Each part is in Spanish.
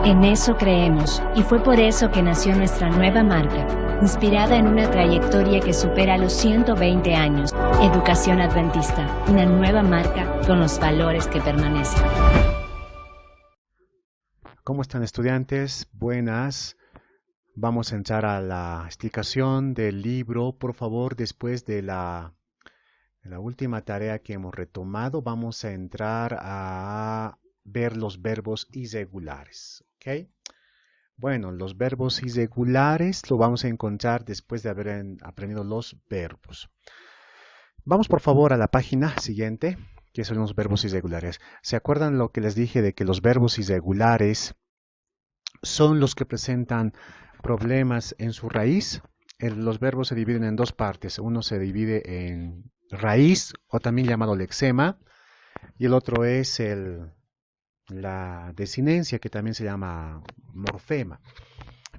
En eso creemos, y fue por eso que nació nuestra nueva marca, inspirada en una trayectoria que supera los 120 años. Educación Adventista, una nueva marca con los valores que permanecen. ¿Cómo están, estudiantes? Buenas. Vamos a entrar a la explicación del libro. Por favor, después de la última tarea que hemos retomado, vamos a entrar a ver los verbos irregulares. ¿Ok? Bueno, los verbos irregulares lo vamos a encontrar después de haber aprendido los verbos. Vamos por favor a la página siguiente, que son los verbos irregulares. ¿Se acuerdan lo que les dije de que los verbos irregulares son los que presentan problemas en su raíz? Los verbos se dividen en dos partes. Uno se divide en raíz, o también llamado lexema, y el otro es la desinencia, que también se llama morfema.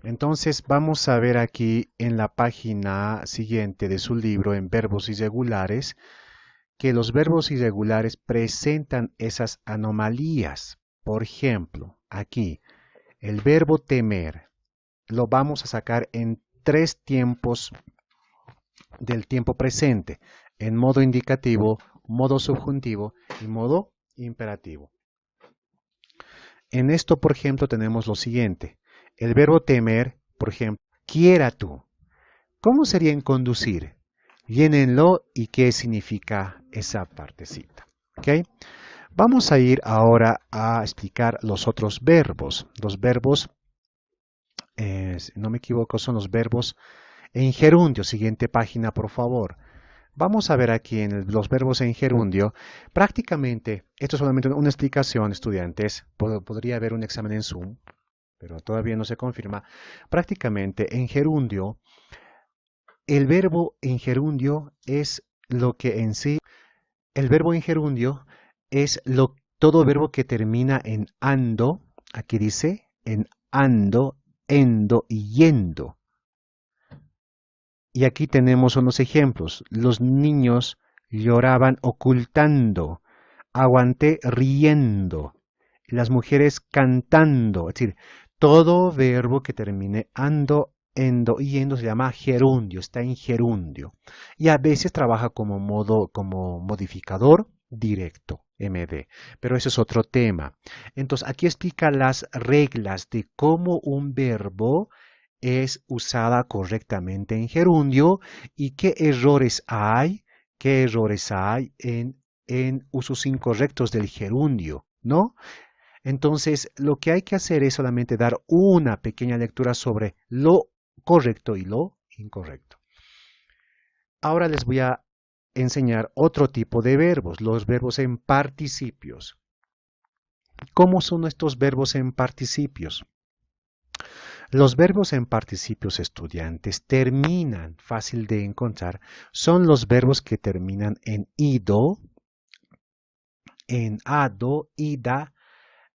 Entonces vamos a ver aquí en la página siguiente de su libro, en verbos irregulares, que los verbos irregulares presentan esas anomalías. Por ejemplo, aquí, el verbo temer lo vamos a sacar en 3 tiempos del tiempo presente, en modo indicativo, modo subjuntivo y modo imperativo. En esto, por ejemplo, tenemos lo siguiente. El verbo temer, por ejemplo, quiera tú. ¿Cómo sería en conducir? Llénenlo y qué significa esa partecita. ¿Ok? Vamos a ir ahora a explicar los otros verbos. Los verbos, si no me equivoco, son los verbos en gerundio. Siguiente página, por favor. Vamos a ver aquí en los verbos en gerundio. Prácticamente, esto es solamente una explicación, estudiantes. Podría haber un examen en Zoom, pero todavía no se confirma. Prácticamente, en gerundio, el verbo en gerundio es lo que en sí... El verbo en gerundio es todo verbo que termina en ando. Aquí dice, en ando, endo y yendo. Y aquí tenemos unos ejemplos. Los niños lloraban ocultando. Aguanté riendo. Las mujeres cantando. Es decir, todo verbo que termine ando, endo y yendo se llama gerundio. Está en gerundio. Y a veces trabaja como modificador directo. MD. Pero eso es otro tema. Entonces, aquí explica las reglas de cómo un verbo es usada correctamente en gerundio y qué errores hay en usos incorrectos del gerundio, ¿no? Entonces, lo que hay que hacer es solamente dar una pequeña lectura sobre lo correcto y lo incorrecto. Ahora les voy a enseñar otro tipo de verbos, los verbos en participios. ¿Cómo son estos verbos en participios? Los verbos en participios, estudiantes, terminan, fácil de encontrar, son los verbos que terminan en ido, en ado, ida,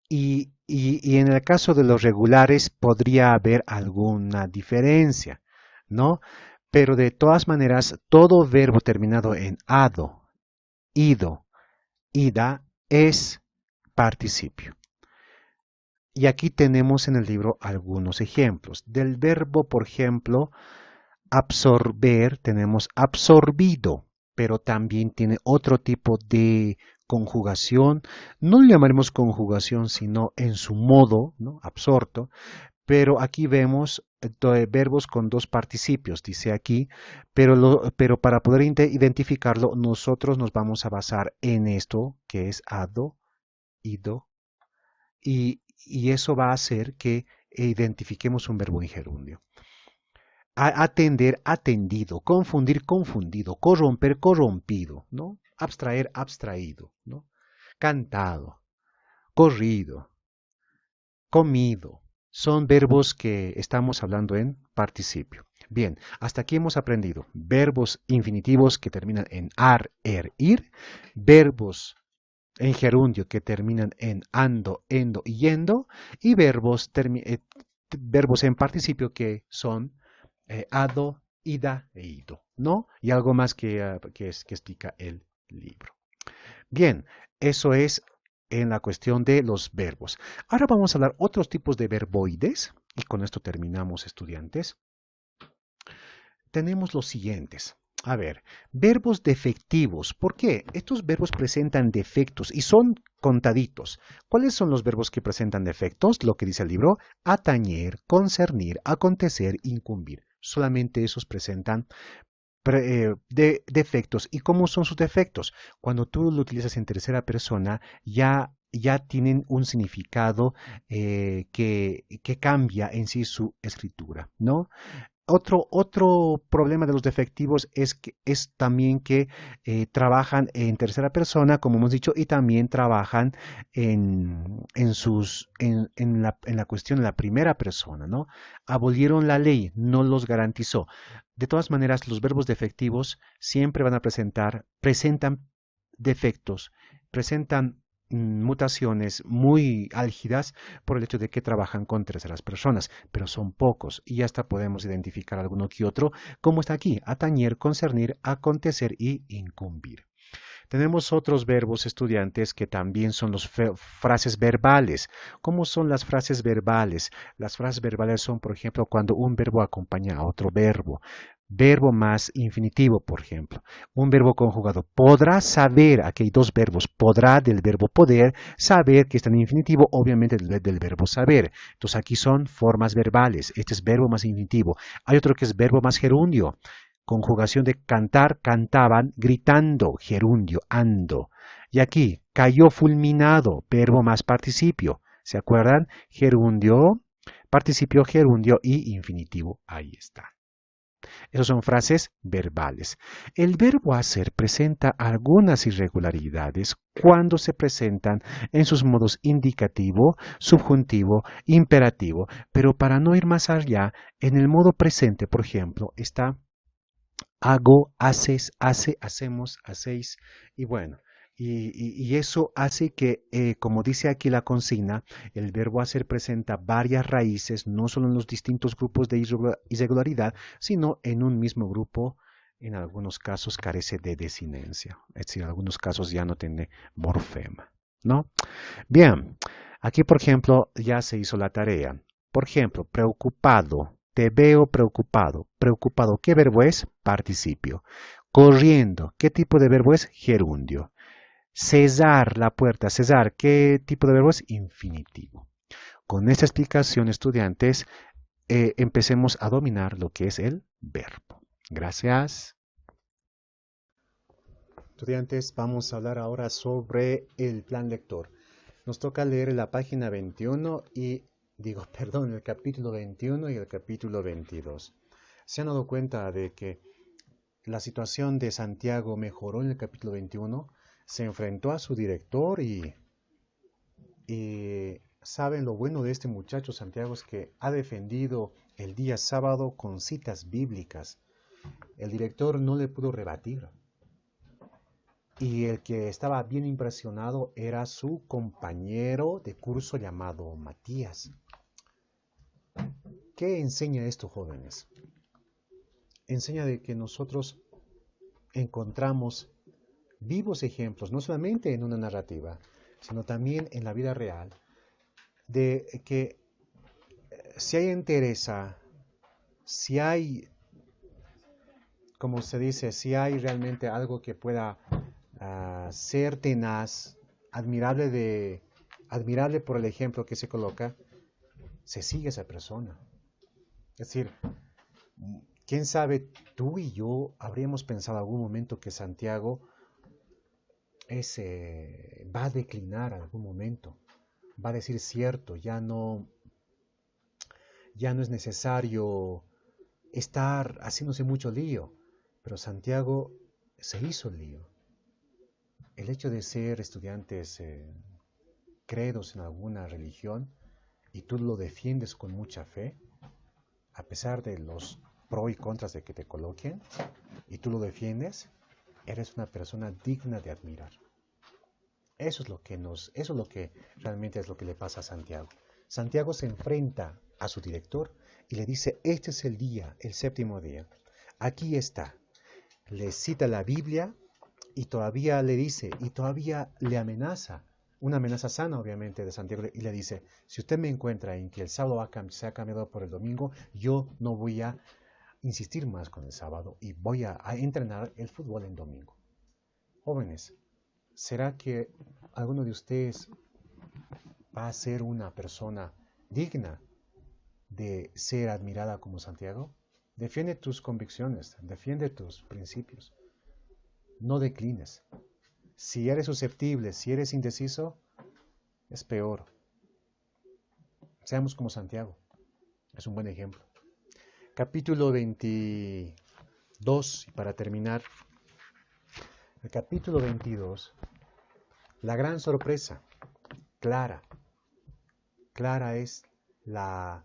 y en el caso de los regulares podría haber alguna diferencia, ¿no? Pero de todas maneras, todo verbo terminado en ado, ido, ida, es participio. Y aquí tenemos en el libro algunos ejemplos. Del verbo, por ejemplo, absorber, tenemos absorbido, pero también tiene otro tipo de conjugación. No lo llamaremos conjugación, sino en su modo, ¿no? Absorto. Pero aquí vemos verbos con dos participios, dice aquí, pero para poder identificarlo, nosotros nos vamos a basar en esto, que es ado, ido, y eso va a hacer que identifiquemos un verbo en gerundio. Atender, atendido, confundir, confundido, corromper, corrompido, ¿no? Abstraer, abstraído, ¿no? Cantado, corrido, comido. Son verbos que estamos hablando en participio. Bien, hasta aquí hemos aprendido verbos infinitivos que terminan en ar, er, ir, verbos en gerundio que terminan en ando, endo y yendo, y verbos en participio que son ado, ida e ido, ¿no? Y algo más que explica el libro. Bien, eso es en la cuestión de los verbos. Ahora vamos a hablar otros tipos de verboides, y con esto terminamos, estudiantes. Tenemos los siguientes. A ver, verbos defectivos. ¿Por qué? Estos verbos presentan defectos y son contaditos. ¿Cuáles son los verbos que presentan defectos? Lo que dice el libro: atañer, concernir, acontecer, incumbir. Solamente esos presentan defectos. ¿Y cómo son sus defectos? Cuando tú lo utilizas en tercera persona, ya tienen un significado que cambia en sí su escritura, ¿no? Otro problema de los defectivos es también que trabajan en tercera persona, como hemos dicho, y también trabajan en la cuestión de la primera persona, ¿no? Abolieron la ley, no los garantizó. De todas maneras, los verbos defectivos siempre van a presentan defectos, presentan mutaciones muy álgidas por el hecho de que trabajan con terceras personas, pero son pocos y hasta podemos identificar alguno que otro, como está aquí: atañer, concernir, acontecer y incumbir. Tenemos otros verbos, estudiantes, que también son las frases verbales. ¿Cómo son las frases verbales? Las frases verbales son, por ejemplo, cuando un verbo acompaña a otro verbo. Verbo más infinitivo, por ejemplo. Un verbo conjugado. Podrá saber, aquí hay dos verbos. Podrá del verbo poder, saber, que está en infinitivo, obviamente del verbo saber. Entonces aquí son formas verbales. Este es verbo más infinitivo. Hay otro que es verbo más gerundio. Conjugación de cantar, cantaban, gritando, gerundio, ando. Y aquí, cayó fulminado, verbo más participio. ¿Se acuerdan? Gerundio, participio, gerundio y infinitivo. Ahí está. Esas son frases verbales. El verbo hacer presenta algunas irregularidades cuando se presentan en sus modos indicativo, subjuntivo, imperativo. Pero para no ir más allá, en el modo presente, por ejemplo, está hago, haces, hace, hacemos, hacéis, y bueno, y eso hace que, como dice aquí la consigna, el verbo hacer presenta varias raíces, no solo en los distintos grupos de irregularidad, sino en un mismo grupo. En algunos casos carece de desinencia, es decir, en algunos casos ya no tiene morfema, ¿no? Bien, aquí por ejemplo ya se hizo la tarea. Por ejemplo, preocupado. Te veo preocupado. Preocupado, ¿qué verbo es? Participio. Corriendo, ¿qué tipo de verbo es? Gerundio. Cesar la puerta. Cesar, ¿qué tipo de verbo es? Infinitivo. Con esta explicación, estudiantes, empecemos a dominar lo que es el verbo. Gracias. Estudiantes, vamos a hablar ahora sobre el plan lector. Nos toca leer la página 21 el capítulo 21 y el capítulo 22. ¿Se han dado cuenta de que la situación de Santiago mejoró en el capítulo 21? Se enfrentó a su director y saben lo bueno de este muchacho Santiago es que ha defendido el día sábado con citas bíblicas. El director no le pudo rebatir. Y el que estaba bien impresionado era su compañero de curso llamado Matías. ¿Qué enseña esto, jóvenes? Enseña de que nosotros encontramos vivos ejemplos, no solamente en una narrativa, sino también en la vida real, de que si hay entereza, si hay, como se dice, si hay realmente algo que pueda ser tenaz, admirable por el ejemplo que se coloca, se sigue esa persona. Es decir, quién sabe, tú y yo habríamos pensado en algún momento que Santiago va a declinar en algún momento, va a decir cierto, ya no es necesario estar haciéndose mucho lío, pero Santiago se hizo lío. El hecho de ser estudiantes credos en alguna religión y tú lo defiendes con mucha fe, a pesar de los pros y contras de que te coloquen, y tú lo defiendes, eres una persona digna de admirar. Eso es lo que realmente es lo que le pasa a Santiago. Santiago se enfrenta a su director y le dice: este es el día, el séptimo día. Aquí está. Le cita la Biblia y todavía le dice, y todavía le amenaza. una amenaza sana, obviamente, de Santiago, y le dice, si usted me encuentra en que el sábado se ha cambiado por el domingo, yo no voy a insistir más con el sábado y voy a entrenar el fútbol en domingo. Jóvenes, ¿será que alguno de ustedes va a ser una persona digna de ser admirada como Santiago? Defiende tus convicciones, defiende tus principios. No declines. Si eres susceptible, si eres indeciso, es peor. Seamos como Santiago. Es un buen ejemplo. Capítulo 22, y para terminar, el capítulo 22, la gran sorpresa. Clara. Clara es la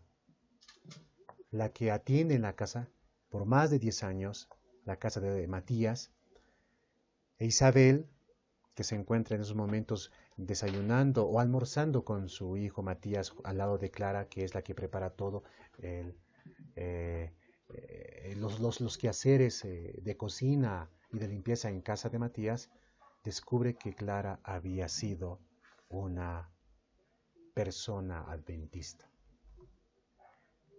que atiende en la casa por más de 10 años, la casa de Matías, e Isabel, que se encuentra en esos momentos desayunando o almorzando con su hijo Matías al lado de Clara, que es la que prepara todo los quehaceres de cocina y de limpieza en casa de Matías, descubre que Clara había sido una persona adventista,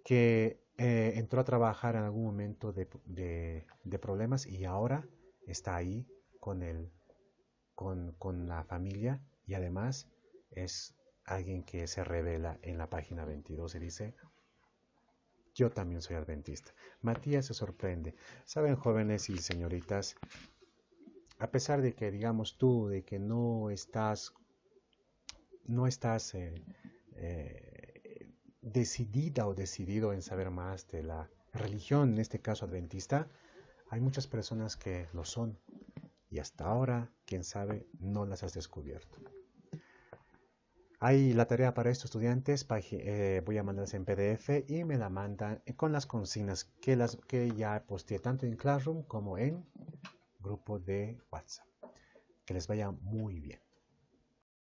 que entró a trabajar en algún momento de problemas y ahora está ahí con la familia, y además es alguien que se revela en la página 22 y dice, yo también soy adventista. Matías se sorprende. Saben, jóvenes y señoritas, a pesar de que digamos tú de que no estás decidida o decidido en saber más de la religión, en este caso adventista, hay muchas personas que lo son y hasta ahora, quién sabe, no las has descubierto. Hay la tarea para estos estudiantes, voy a mandarlas en PDF y me la mandan con las consignas que ya posteé tanto en Classroom como en grupo de WhatsApp. Que les vaya muy bien.